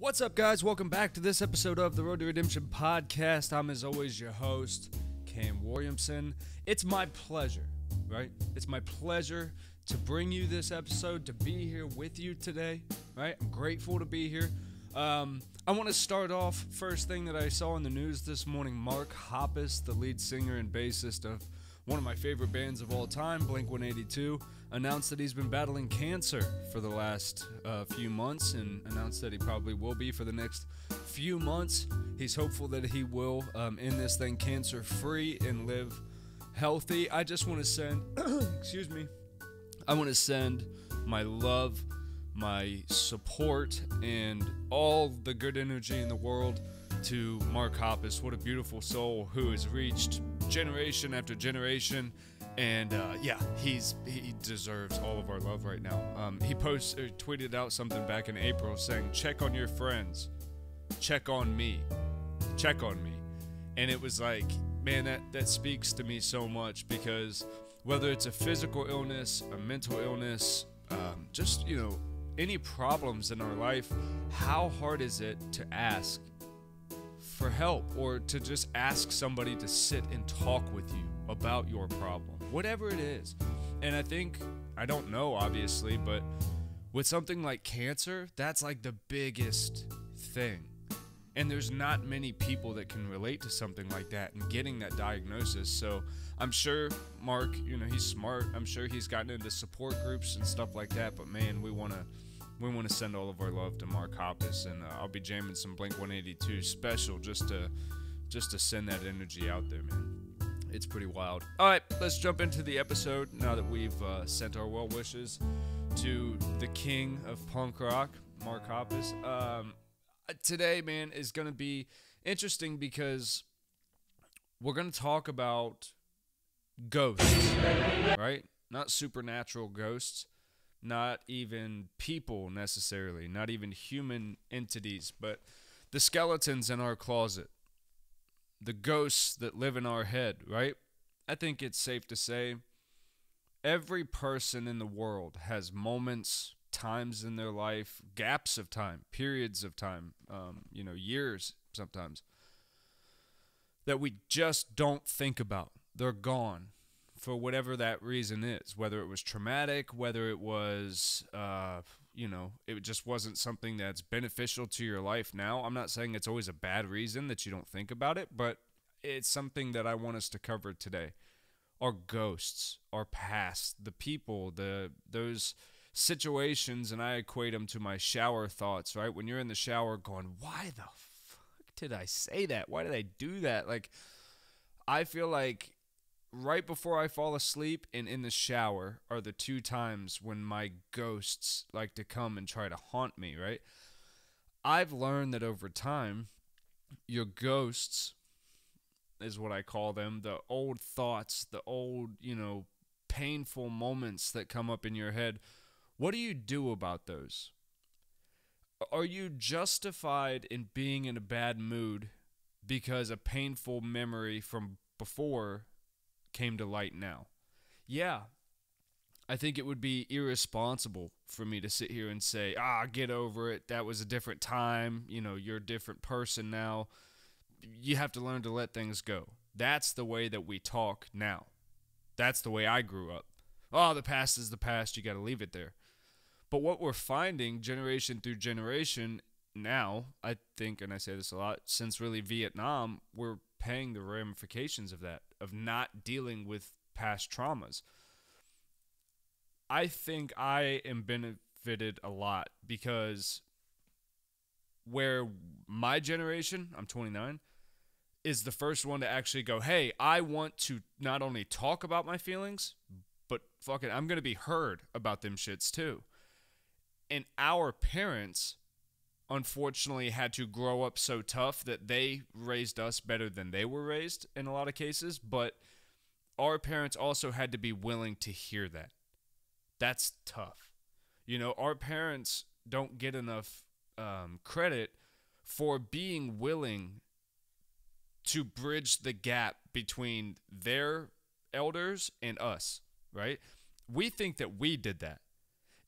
What's up, guys? Welcome back to this episode of the Road to Redemption podcast. I'm, as always, your host, Cam Williamson. It's my pleasure, right? It's my pleasure to bring you this episode, to be here with you today, right? I'm grateful to be here. I want to start off, first thing that I saw in the news this morning, Mark Hoppus, the lead singer and bassist of one of my favorite bands of all time, Blink-182, announced that he's been battling cancer for the last few months and announced that he probably will be for the next few months. He's hopeful that he will end this thing cancer-free and live healthy. I just want to send, I want to send my love, my support, and all the good energy in the world to Mark Hoppus. What a beautiful soul who has reached generation after generation, and he deserves all of our love right now. He tweeted out something back in April saying, "Check on your friends, check on me, and it was like, man, that speaks to me so much, because whether it's a physical illness, a mental illness, any problems in our life, how hard is it to ask for help, or to just ask somebody to sit and talk with you about your problem, whatever it is? And I don't know, obviously, but with something like cancer, that's like the biggest thing. And there's not many people that can relate to something like that and getting that diagnosis. So I'm sure Mark, he's smart. I'm sure he's gotten into support groups and stuff like that. But man, we want to send all of our love to Mark Hoppus, and I'll be jamming some Blink-182 special just to send that energy out there, man. It's pretty wild. All right, let's jump into the episode now that we've sent our well wishes to the king of punk rock, Mark Hoppus. Today, man, is going to be interesting because we're going to talk about ghosts, right? Not supernatural ghosts. Not even people necessarily, not even human entities, but the skeletons in our closet, the ghosts that live in our head, right? I think it's safe to say every person in the world has moments, times in their life, gaps of time, periods of time, years sometimes, that we just don't think about. They're gone. For whatever that reason is, whether it was traumatic, whether it was, it just wasn't something that's beneficial to your life now. I'm not saying it's always a bad reason that you don't think about it, but it's something that I want us to cover today. Our ghosts, our past, the people, those situations, and I equate them to my shower thoughts, right? When you're in the shower going, why the fuck did I say that? Why did I do that? Like, I feel like right before I fall asleep and in the shower are the two times when my ghosts like to come and try to haunt me, right? I've learned that over time, your ghosts is what I call them, the old thoughts, the old, painful moments that come up in your head. What do you do about those? Are you justified in being in a bad mood because a painful memory from before came to light now? Yeah, I think it would be irresponsible for me to sit here and say, get over it. That was a different time. You're a different person now. You have to learn to let things go. That's the way that we talk now. That's the way I grew up. The past is the past. You got to leave it there. But what we're finding generation through generation now, I think, and I say this a lot, since really Vietnam, we're paying the ramifications of that, of not dealing with past traumas. I think I am benefited a lot because where my generation, I'm 29, is the first one to actually go, hey, I want to not only talk about my feelings, but fuck it, I'm going to be heard about them shits too. And our parents, unfortunately, had to grow up so tough that they raised us better than they were raised in a lot of cases, but our parents also had to be willing to hear that. That's tough. Our parents don't get enough credit for being willing to bridge the gap between their elders and us, right? We think that we did that.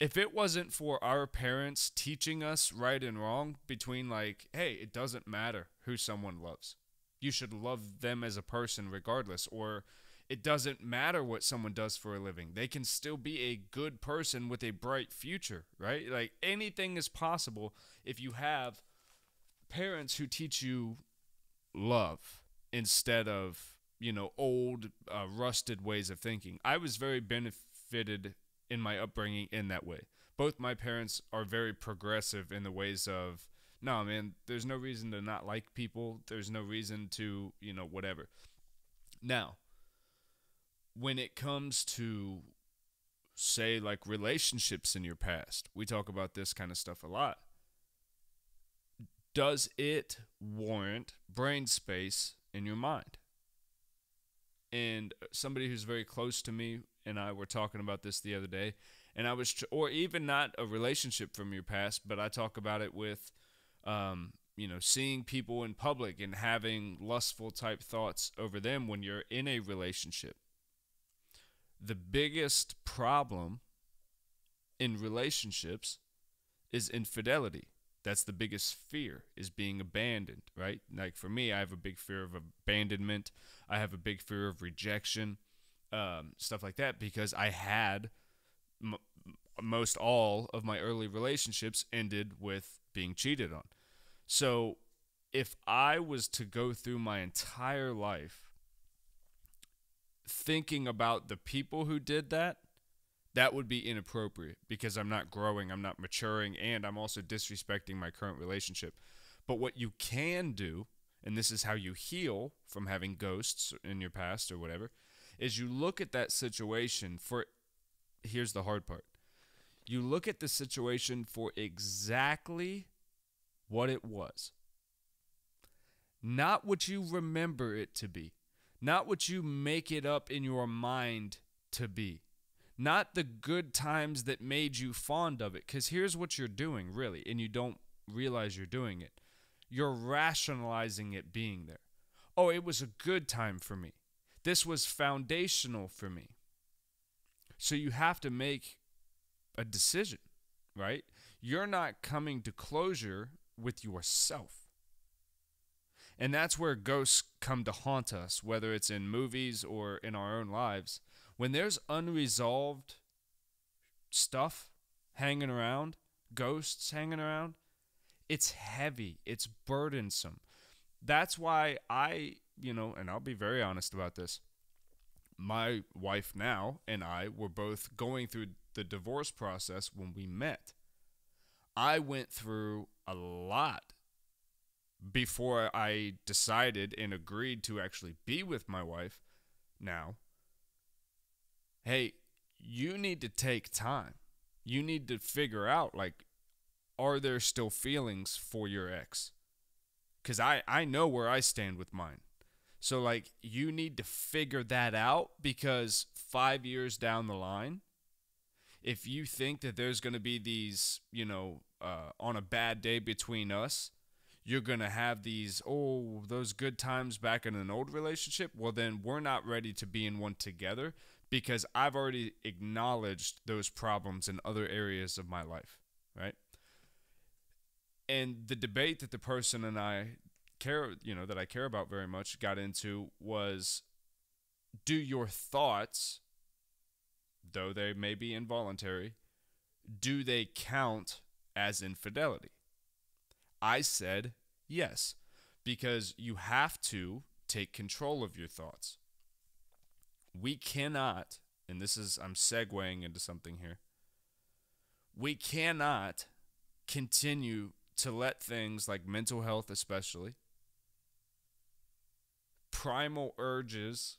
If it wasn't for our parents teaching us right and wrong between, like, hey, it doesn't matter who someone loves. You should love them as a person regardless. Or it doesn't matter what someone does for a living. They can still be a good person with a bright future, right? Like, anything is possible if you have parents who teach you love instead of, old, rusted ways of thinking. I was very benefited in my upbringing in that way. Both my parents are very progressive in the ways of, no, man, there's no reason to not like people. There's no reason to, whatever. Now, when it comes to, say, like relationships in your past, we talk about this kind of stuff a lot. Does it warrant brain space in your mind? And somebody who's very close to me and I were talking about this the other day, and I was, or even not a relationship from your past, but I talk about it with, seeing people in public and having lustful type thoughts over them when you're in a relationship. The biggest problem in relationships is infidelity. That's the biggest fear, is being abandoned, right? Like for me, I have a big fear of abandonment. I have a big fear of rejection, stuff like that, because I had most all of my early relationships ended with being cheated on. So if I was to go through my entire life thinking about the people who did that, that would be inappropriate, because I'm not growing, I'm not maturing, and I'm also disrespecting my current relationship. But what you can do, and this is how you heal from having ghosts in your past or whatever, is you look at that situation for, here's the hard part, you look at the situation for exactly what it was. Not what you remember it to be. Not what you make it up in your mind to be. Not the good times that made you fond of it. Because here's what you're doing, really, and you don't realize you're doing it. You're rationalizing it being there. Oh, it was a good time for me. This was foundational for me. So you have to make a decision, right? You're not coming to closure with yourself. And that's where ghosts come to haunt us, whether it's in movies or in our own lives. When there's unresolved stuff hanging around, ghosts hanging around, it's heavy, it's burdensome. That's why and I'll be very honest about this. My wife now and I were both going through the divorce process when we met. I went through a lot before I decided and agreed to actually be with my wife now. Hey, you need to take time. You need to figure out, like, are there still feelings for your ex? Because I know where I stand with mine. So, like, you need to figure that out, because 5 years down the line, if you think that there's going to be these, on a bad day between us, you're going to have these, those good times back in an old relationship, well, then we're not ready to be in one together, because I've already acknowledged those problems in other areas of my life, right? And the debate that the person and I that I care about very much got into was, do your thoughts, though they may be involuntary, do they count as infidelity? I said yes, because you have to take control of your thoughts. We cannot, and I'm segueing into something here, we cannot continue to let things like mental health, especially, primal urges,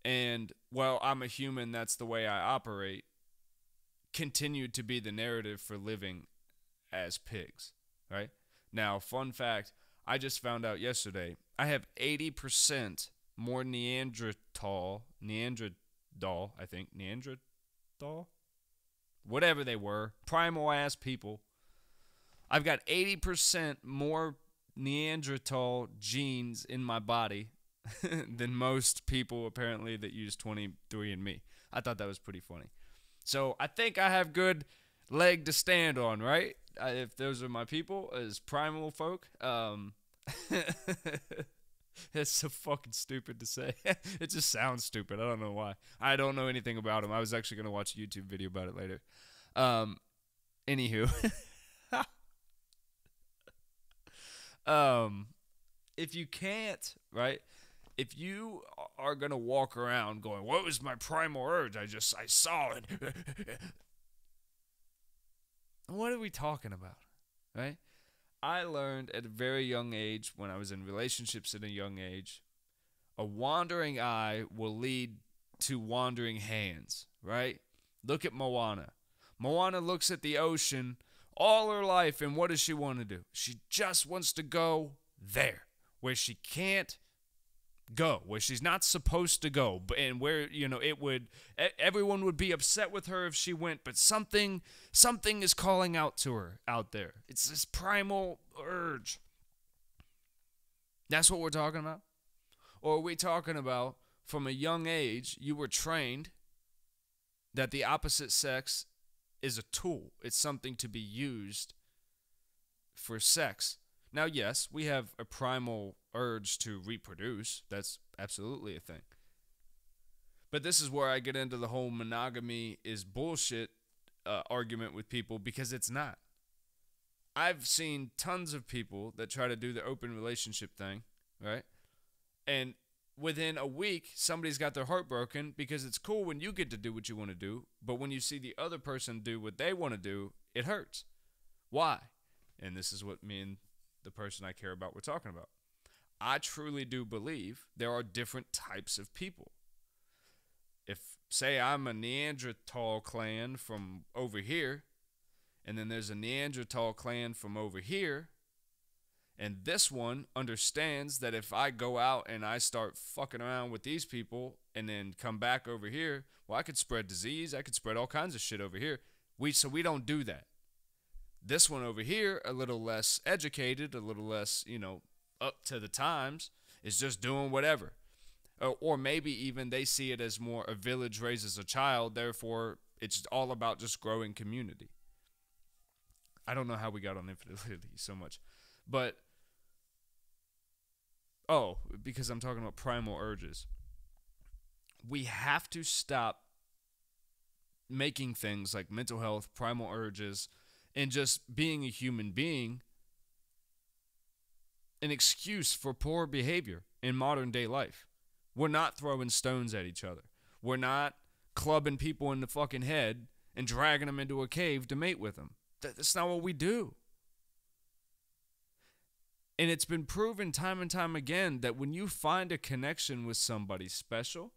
and, well, I'm a human, that's the way I operate, continue to be the narrative for living as pigs, right? Now, fun fact, I just found out yesterday, I have 80% more Neanderthal, I think, Neanderthal? Whatever they were, primal ass people. I've got 80% more Neanderthal genes in my body than most people, apparently, that use 23andMe. I thought that was pretty funny. So I think I have good leg to stand on, right? If those are my people as primal folk. It's so fucking stupid to say. It just sounds stupid. I don't know why. I don't know anything about him. I was actually gonna watch a YouTube video about it later. Um, Anywho, um, if you can't, right? If you are gonna walk around going, "What was my primal urge? I saw it." What are we talking about, right? I learned at a very young age, when I was in relationships at a young age, a wandering eye will lead to wandering hands, right? Look at Moana. Moana looks at the ocean all her life, and what does she want to do? She just wants to go there, where she can't go, where she's not supposed to go, and where, it would, everyone would be upset with her if she went, but something is calling out to her out there. It's this primal urge. That's what we're talking about. Or are we talking about, from a young age, you were trained that the opposite sex is a tool? It's something to be used for sex. Now, yes, we have a primal urge to reproduce. That's absolutely a thing. But this is where I get into the whole monogamy is bullshit argument with people, because it's not. I've seen tons of people that try to do the open relationship thing, right? And within a week, somebody's got their heart broken, because it's cool when you get to do what you want to do, but when you see the other person do what they want to do, it hurts. Why? And this is what me and the person I care about we're talking about. I truly do believe there are different types of people. If, say, I'm a Neanderthal clan from over here, and then there's a Neanderthal clan from over here, and this one understands that if I go out and I start fucking around with these people and then come back over here, well, I could spread disease. I could spread all kinds of shit over here. So we don't do that. This one over here, a little less educated, a little less, up to the times, is just doing whatever. Or maybe even they see it as more a village raises a child, therefore it's all about just growing community. I don't know how we got on infidelity so much. But, because I'm talking about primal urges. We have to stop making things like mental health, primal urges, and just being a human being an excuse for poor behavior in modern day life. We're not throwing stones at each other. We're not clubbing people in the fucking head and dragging them into a cave to mate with them. That's not what we do. And it's been proven time and time again that when you find a connection with somebody special,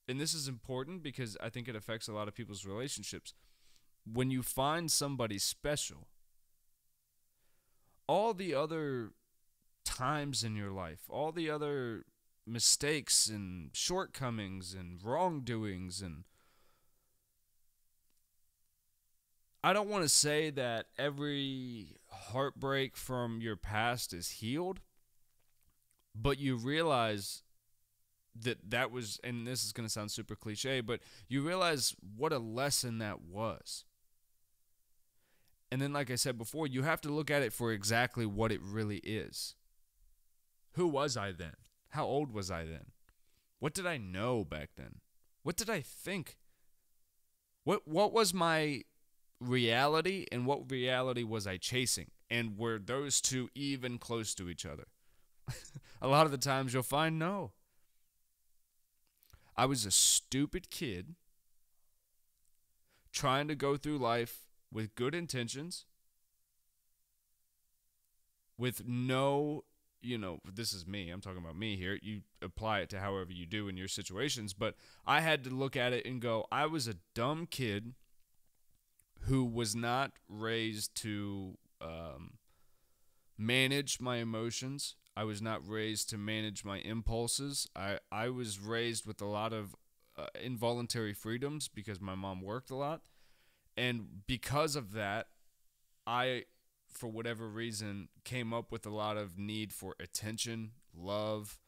and this is important because I think it affects a lot of people's relationships, when you find somebody special, all the other times in your life, all the other mistakes and shortcomings and wrongdoings, and I don't want to say that every heartbreak from your past is healed, but you realize that was, and this is going to sound super cliche, but you realize what a lesson that was. And then, like I said before, you have to look at it for exactly what it really is. Who was I then? How old was I then? What did I know back then? What did I think? What was my reality, and what reality was I chasing? And were those two even close to each other? A lot of the times you'll find no. I was a stupid kid trying to go through life with good intentions, with no, this is me. I'm talking about me here. You apply it to however you do in your situations. But I had to look at it and go, I was a dumb kid who was not raised to manage my emotions. I was not raised to manage my impulses. I was raised with a lot of involuntary freedoms because my mom worked a lot. And because of that, I, for whatever reason, came up with a lot of need for attention, love,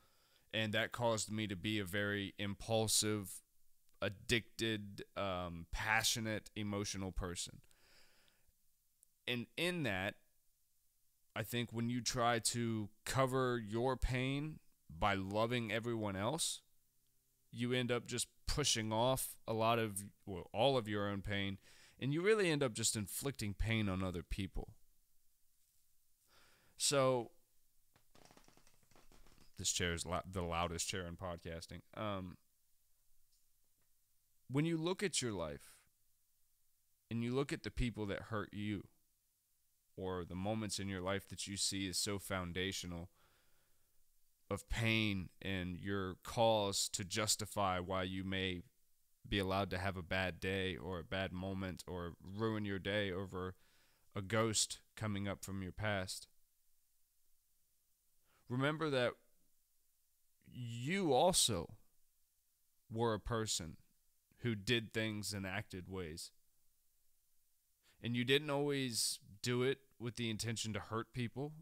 and that caused me to be a very impulsive, addicted, passionate, emotional person. And in that, I think when you try to cover your pain by loving everyone else, you end up just pushing off all of your own pain, and you really end up just inflicting pain on other people. So, this chair is the loudest chair in podcasting. When you look at your life, and you look at the people that hurt you, or the moments in your life that you see as so foundational of pain and your cause to justify why you may be allowed to have a bad day or a bad moment or ruin your day over a ghost coming up from your past. Remember that you also were a person who did things and acted ways. And you didn't always do it with the intention to hurt people.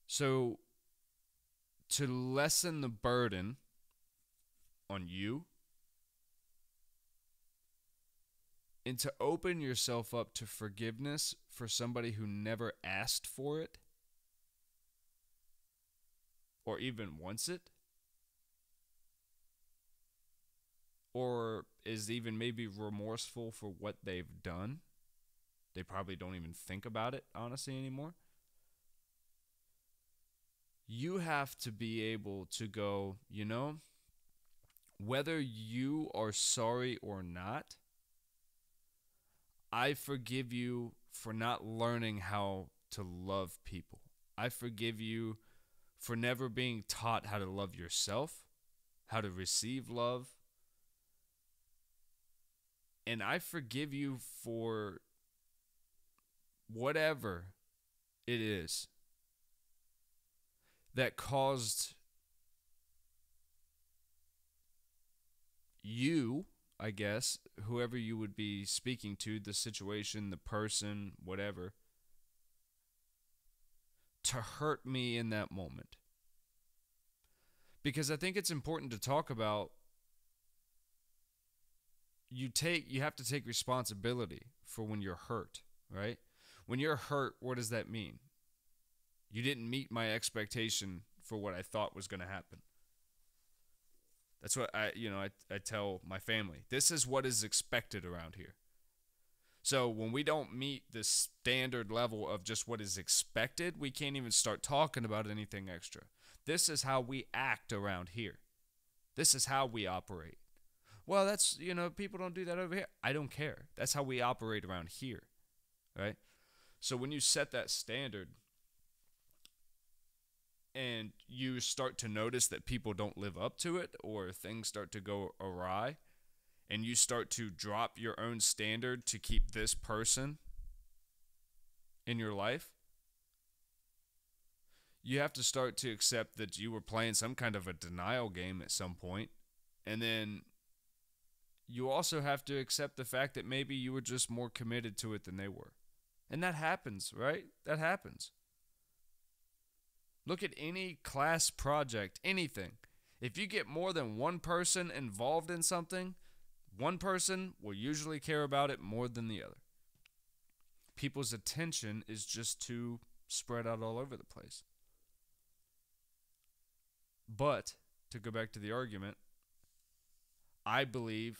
So, to lessen the burden on you and to open yourself up to forgiveness for somebody who never asked for it or even wants it, or is even maybe remorseful for what they've done. They probably don't even think about it, honestly, anymore. You have to be able to go, whether you are sorry or not, I forgive you for not learning how to love people. I forgive you for never being taught how to love yourself, how to receive love. And I forgive you for whatever it is that caused you, I guess, whoever you would be speaking to, the situation, the person, whatever, to hurt me in that moment. Because I think it's important to talk about you have to take responsibility for when you're hurt, right? When you're hurt, what does that mean? You didn't meet my expectation for what I thought was going to happen. That's what I tell my family. This is what is expected around here. So when we don't meet the standard level of just what is expected, we can't even start talking about anything extra. This is how we act around here. This is how we operate. Well, that's, people don't do that over here. I don't care. That's how we operate around here, right? So when you set that standard and you start to notice that people don't live up to it or things start to go awry and you start to drop your own standard to keep this person in your life, you have to start to accept that you were playing some kind of a denial game at some point. And then you also have to accept the fact that maybe you were just more committed to it than they were. And that happens, right? That happens. Look at any class project, anything. If you get more than one person involved in something, one person will usually care about it more than the other. People's attention is just too spread out all over the place. But, to go back to the argument, I believe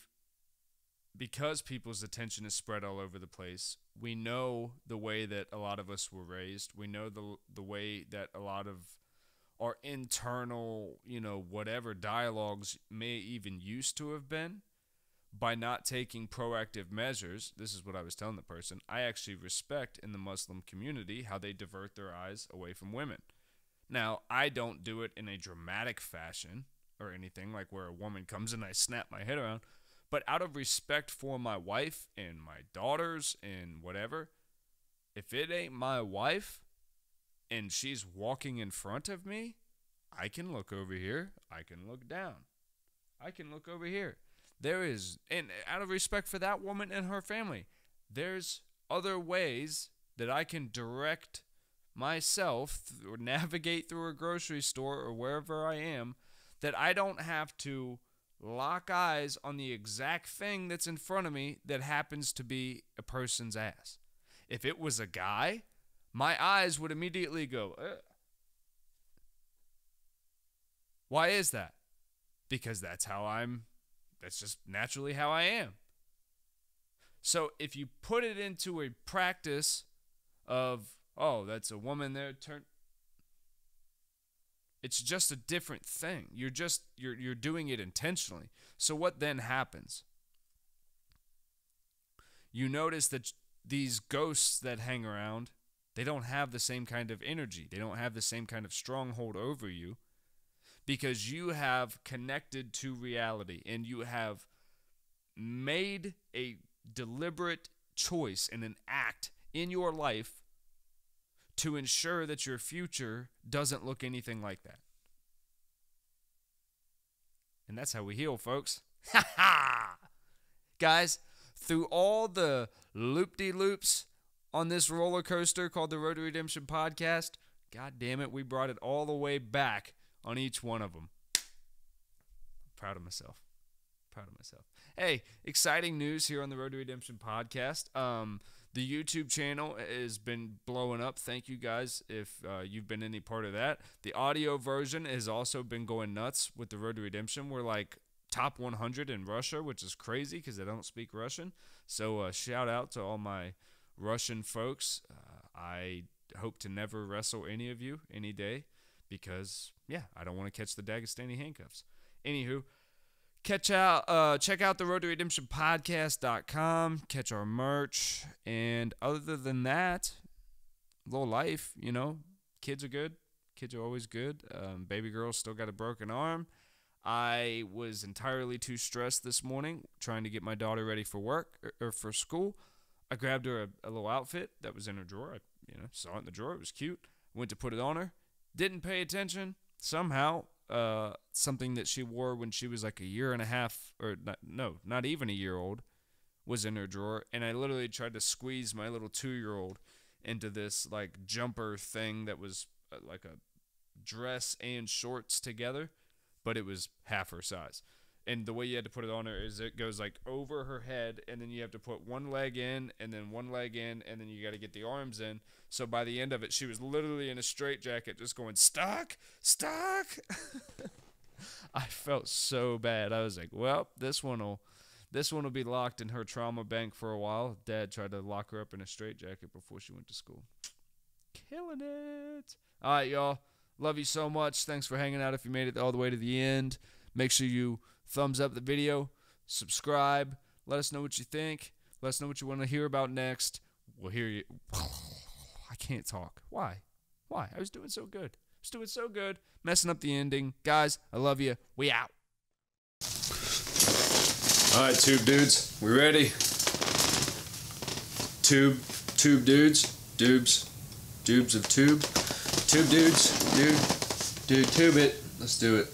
because people's attention is spread all over the place, we know the way that a lot of us were raised. We know the way that a lot of our internal, whatever dialogues may even used to have been by not taking proactive measures. This is what I was telling the person. I actually respect in the Muslim community how they divert their eyes away from women. Now, I don't do it in a dramatic fashion or anything like where a woman comes and I snap my head around. But out of respect for my wife and my daughters and whatever, if it ain't my wife and she's walking in front of me, I can look over here. I can look down. I can look over here. And out of respect for that woman and her family, there's other ways that I can direct myself or navigate through a grocery store or wherever I am that I don't have to lock eyes on the exact thing that's in front of me that happens to be a person's ass. If it was a guy, my eyes would immediately go, ugh. Why is that? Because that's just naturally how I am. So if you put it into a practice of, oh, that's a woman there, it's just a different thing. You're doing it intentionally. So what then happens? You notice that these ghosts that hang around, they don't have the same kind of energy. They don't have the same kind of stronghold over you, because you have connected to reality and you have made a deliberate choice and an act in your life to ensure that your future doesn't look anything like that. And that's how we heal, folks. Ha ha! Guys, through all the loop-de-loops on this roller coaster called the Road to Redemption podcast, God damn it, we brought it all the way back on each one of them. Proud of myself. Hey, exciting news here on the Road to Redemption podcast. The YouTube channel has been blowing up. Thank you guys if you've been any part of that. The audio version has also been going nuts with the Road to Redemption. We're like top 100 in Russia, which is crazy because I don't speak Russian. So shout out to all my Russian folks. I hope to never wrestle any of you any day because, yeah, I don't want to catch the Dagestani handcuffs. Anywho, check out the Road to Redemption podcast.com, catch our merch, and other than that, little life, you know, kids are good. Kids are always good. Baby girl's still got a broken arm. I was entirely too stressed this morning trying to get my daughter ready for work or for school. I grabbed her a little outfit that was in her drawer. I saw it in the drawer. It was cute. Went to put it on her. Didn't pay attention. Somehow, something that she wore when she was like a year and a half, or not even a year old, was in her drawer. And I literally tried to squeeze my little 2-year-old into this like jumper thing that was like a dress and shorts together, but it was half her size. And the way you had to put it on her is it goes like over her head, and then you have to put one leg in, and then one leg in, and then you got to get the arms in. So by the end of it, she was literally in a straitjacket just going, stuck. I felt so bad. I was like, well, this one will be locked in her trauma bank for a while. Dad tried to lock her up in a straitjacket before she went to school. Killing it. All right, y'all. Love you so much. Thanks for hanging out if you made it all the way to the end. Make sure you thumbs up the video, subscribe, let us know what you think, let us know what you want to hear about next. We'll hear you. I can't talk. Why? I was doing so good. Messing up the ending. Guys, I love you. We out. All right, tube dudes, we ready? Tube dudes, dubes of tube. Tube dudes, dude, tube it. Let's do it.